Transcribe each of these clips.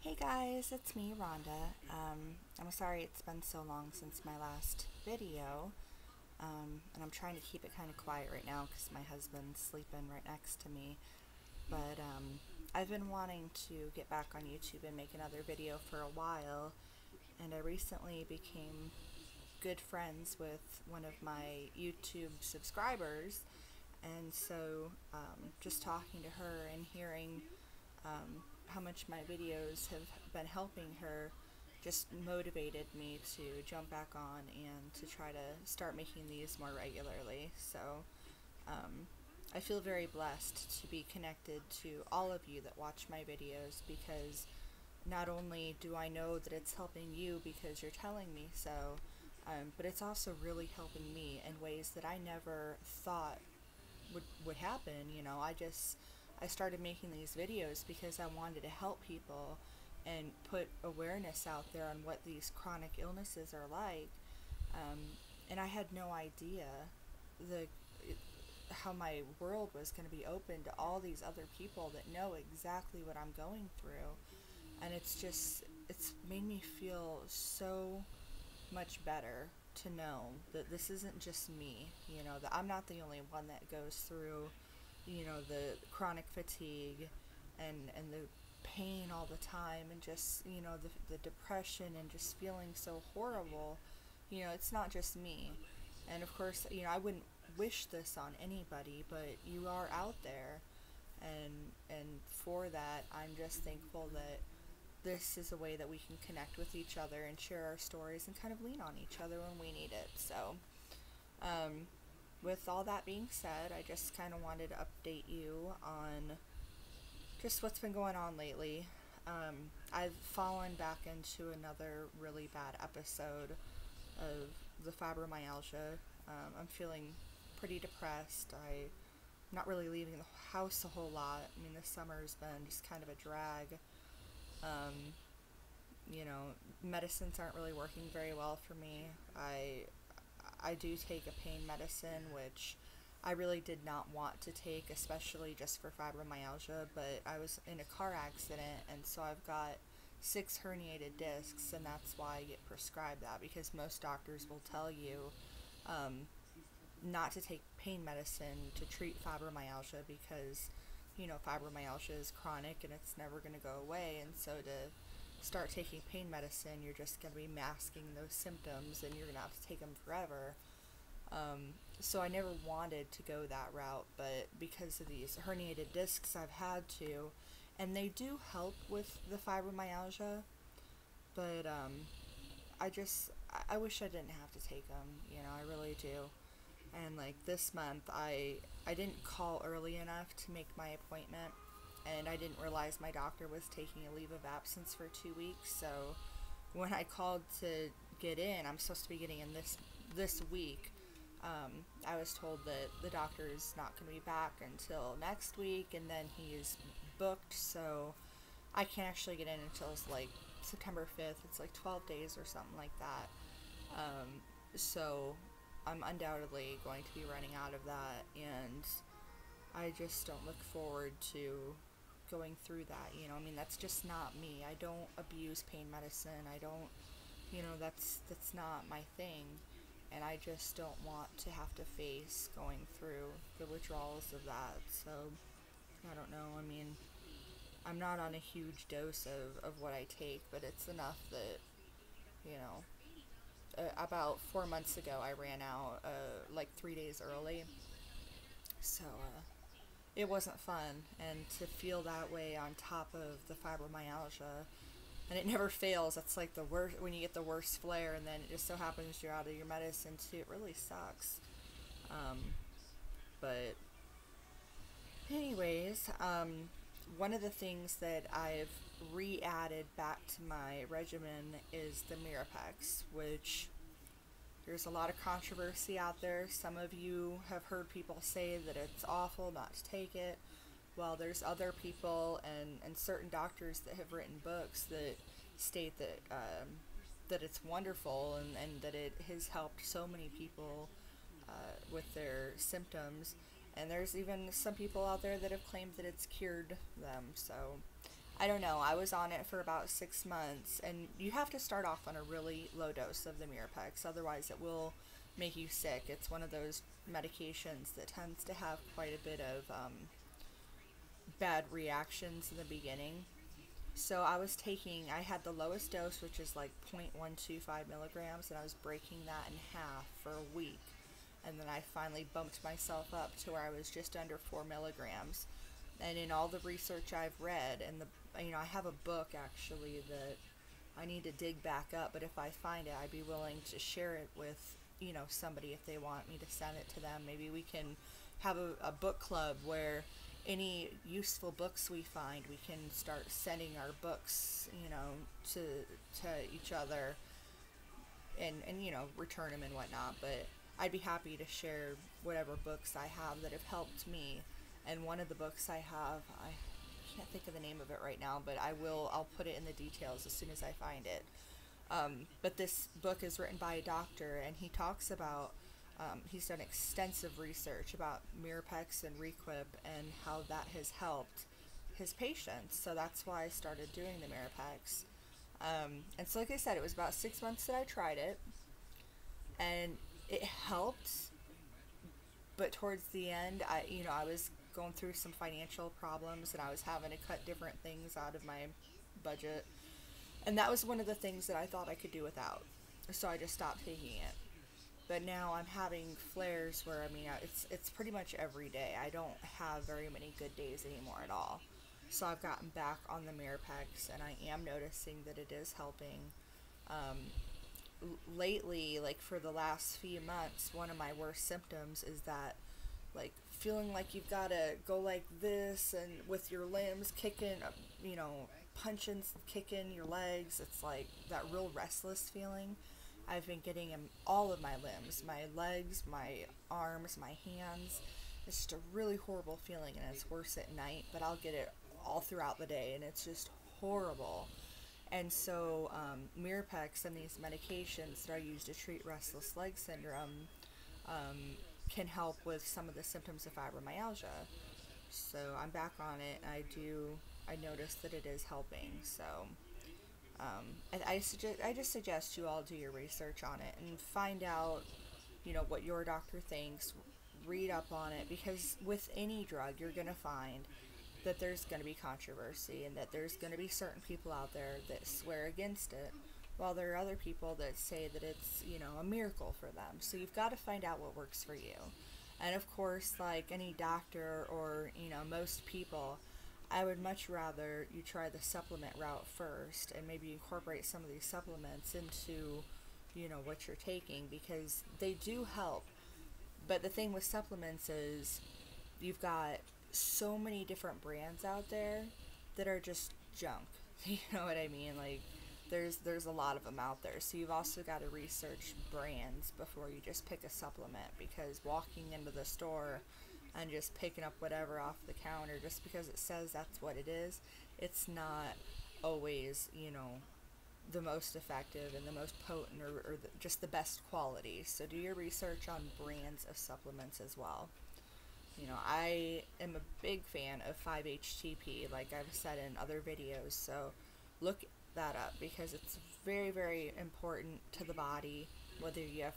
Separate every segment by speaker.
Speaker 1: Hey guys, it's me, Rhonda. I'm sorry it's been so long since my last video, and I'm trying to keep it kind of quiet right now because my husband's sleeping right next to me. But I've been wanting to get back on YouTube and make another video for a while, and I recently became good friends with one of my YouTube subscribers, and so just talking to her and hearing how much my videos have been helping her just motivated me to jump back on and to try to start making these more regularly. So um, I feel very blessed to be connected to all of you that watch my videos, because not only do I know that it's helping you because you're telling me so, but it's also really helping me in ways that I never thought would happen. I started making these videos because I wanted to help people and put awareness out there on what these chronic illnesses are like. Um, and I had no idea the how my world was going to be open to all these other people that know exactly what I'm going through. And it's made me feel so much better to know that this isn't just me, that I'm not the only one that goes through, the chronic fatigue and the pain all the time, and just, the depression and just feeling so horrible. It's not just me. And of course, I wouldn't wish this on anybody, but you are out there, and for that, I'm just thankful that this is a way that we can connect with each other and share our stories and kind of lean on each other when we need it. So, with all that being said, I just kind of wanted to update you on just what's been going on lately. I've fallen back into another really bad episode of the fibromyalgia. I'm feeling pretty depressed. I'm not really leaving the house a whole lot. I mean, this summer's been just kind of a drag. Um, Medicines aren't really working very well for me. I do take a pain medicine, which I really did not want to take, especially just for fibromyalgia, but I was in a car accident, and so I've got 6 herniated discs, and that's why I get prescribed that, because most doctors will tell you not to take pain medicine to treat fibromyalgia, because fibromyalgia is chronic and it's never going to go away, and so to start taking pain medicine, you're just going to be masking those symptoms and you're going to have to take them forever. So I never wanted to go that route, but because of these herniated discs, I've had to, and they do help with the fibromyalgia, but I wish I didn't have to take them, I really do. And like this month, I didn't call early enough to make my appointment, and I didn't realize my doctor was taking a leave of absence for 2 weeks. So when I called to get in, I'm supposed to be getting in this week. I was told that the doctor is not going to be back until next week, and then he's booked, so I can't actually get in until like September 5th. It's like 12 days or something like that. So I'm undoubtedly going to be running out of that, and I just don't look forward to going through that. I mean, that's just not me. I don't abuse pain medicine. I don't, that's not my thing, and I just don't want to have to face going through the withdrawals of that. So I don't know. I mean, I'm not on a huge dose of what I take, but it's enough that, about 4 months ago, I ran out like 3 days early. So it wasn't fun, and to feel that way on top of the fibromyalgia, and it never fails. That's like the worst when you get the worst flare, and then it just so happens you're out of your medicine too. It really sucks. But anyways, one of the things that I've re-added back to my regimen is the Mirapex, which there's a lot of controversy out there. Some of you have heard people say that it's awful not to take it. Well, there's other people and certain doctors that have written books that state that it's wonderful, and that it has helped so many people with their symptoms. And there's even some people out there that have claimed that it's cured them. So I don't know, I was on it for about 6 months, and you have to start off on a really low dose of the Mirapex, otherwise it will make you sick. It's one of those medications that tends to have quite a bit of bad reactions in the beginning. So I had the lowest dose, which is like 0.125 milligrams, and I was breaking that in half for a week. And then I finally bumped myself up to where I was just under 4 milligrams. And in all the research I've read, and I have a book actually that I need to dig back up, but if I find it, I'd be willing to share it with, somebody if they want me to send it to them. Maybe we can have a book club where any useful books we find, we can start sending our books, to each other, and return them and whatnot. But I'd be happy to share whatever books I have that have helped me. And one of the books I have, I can't think of the name of it right now, but I'll put it in the details as soon as I find it. But this book is written by a doctor, and he talks about, he's done extensive research about Mirapex and Requip and how that has helped his patients. So that's why I started doing the Mirapex. And so like I said, it was about 6 months that I tried it, and it helped. But towards the end, I was going through some financial problems, and I was having to cut different things out of my budget. And that was one of the things that I thought I could do without. So I just stopped taking it. But now I'm having flares where, it's pretty much every day. I don't have very many good days anymore at all. So I've gotten back on the Mirapex, and I am noticing that it is helping. Lately, like for the last few months, one of my worst symptoms is that, like, feeling like you've got to go like this and with your limbs kicking, punching, kicking your legs. It's like that real restless feeling. I've been getting in all of my limbs, my legs, my arms, my hands. It's just a really horrible feeling, and it's worse at night, but I'll get it all throughout the day, and it's just horrible. And so Mirapex and these medications that are used to treat restless leg syndrome can help with some of the symptoms of fibromyalgia. So I'm back on it, and I noticed that it is helping. So I just suggest you all do your research on it and find out, what your doctor thinks. Read up on it, because with any drug, you're going to find that there's going to be controversy, and that there's going to be certain people out there that swear against it, while there are other people that say that it's, a miracle for them. So you've got to find out what works for you. And of course, like any doctor or, most people, I would much rather you try the supplement route first, and maybe incorporate some of these supplements into, what you're taking, because they do help. But the thing with supplements is you've got so many different brands out there that are just junk. You know what I mean? Like, there's a lot of them out there. So you've also got to research brands before you just pick a supplement, because walking into the store and just picking up whatever off the counter just because it says that's what it is, it's not always, the most effective and the most potent, or just the best quality. So do your research on brands of supplements as well. I am a big fan of 5-HTP, like I've said in other videos, so look that up, because it's very, very important to the body, whether you have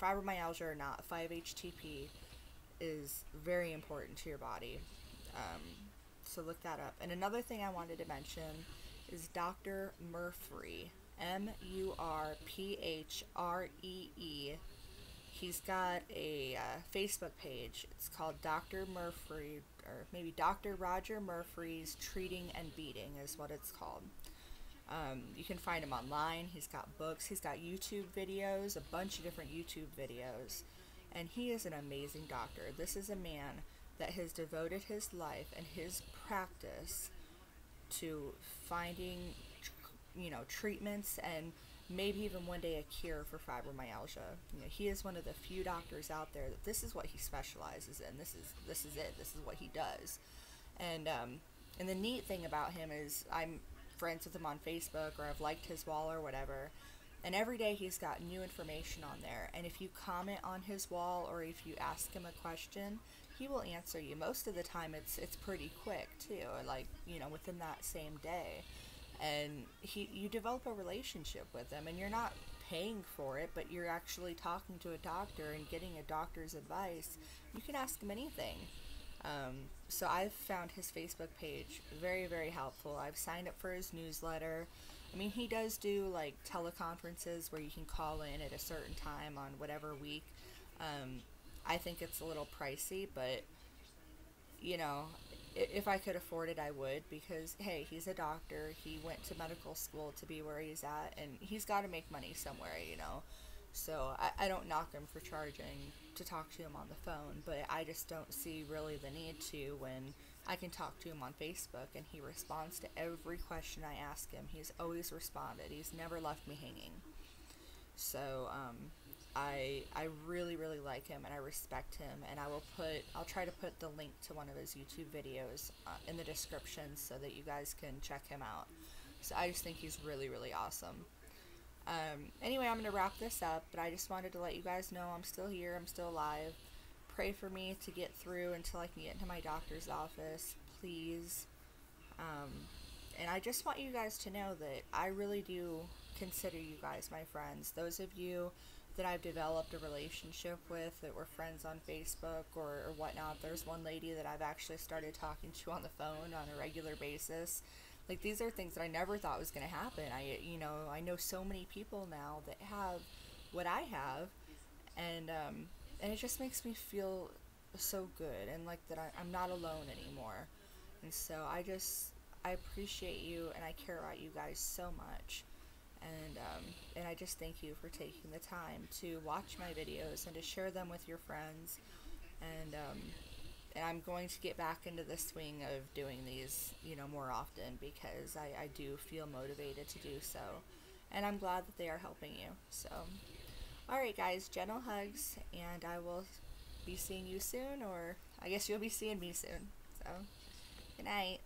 Speaker 1: fibromyalgia or not. 5-HTP is very important to your body, so look that up. And another thing I wanted to mention is Dr. Murphree, Murphree. He's got a Facebook page. It's called Dr. Murphree, or maybe Dr. Roger Murphy's Treating and Beating is what it's called. You can find him online. He's got books. He's got YouTube videos, a bunch of different YouTube videos. And he is an amazing doctor. This is a man that has devoted his life and his practice to finding, treatments, and maybe even one day a cure for fibromyalgia. He is one of the few doctors out there that this is what he specializes in. This is it. This is what he does. And the neat thing about him is I'm friends with him on Facebook, or I've liked his wall or whatever. And every day he's got new information on there. And if you comment on his wall, or if you ask him a question, he will answer you. Most of the time it's pretty quick too, like, you know, within that same day. And you develop a relationship with him, and you're not paying for it, but you're actually talking to a doctor and getting a doctor's advice. You can ask him anything. So I've found his Facebook page very, very helpful. I've signed up for his newsletter. I mean, he does do like teleconferences where you can call in at a certain time on whatever week. I think it's a little pricey, but you know, if I could afford it, I would, because hey, he's a doctor. He went to medical school to be where he's at, and he's got to make money somewhere, you know. So I don't knock him for charging to talk to him on the phone, but I just don't see really the need to when I can talk to him on Facebook and he responds to every question I ask him. He's always responded. He's never left me hanging. So I really, really like him, and I respect him, and I'll try to put the link to one of his YouTube videos in the description so that you guys can check him out. So I just think he's really, really awesome. Anyway, I'm going to wrap this up, but I just wanted to let you guys know I'm still here, I'm still alive. Pray for me to get through until I can get into my doctor's office, please. And I just want you guys to know that I really do consider you guys my friends. Those of you that I've developed a relationship with, that we're friends on Facebook or whatnot. There's one lady that I've actually started talking to on the phone on a regular basis. Like, these are things that I never thought was going to happen. I know so many people now that have what I have, and it just makes me feel so good, and like that I'm not alone anymore. And so I appreciate you, and I care about you guys so much. And I just thank you for taking the time to watch my videos and to share them with your friends. And I'm going to get back into the swing of doing these, you know, more often, because I do feel motivated to do so. And I'm glad that they are helping you. So, alright guys, gentle hugs, and I will be seeing you soon, or I guess you'll be seeing me soon. So, good night.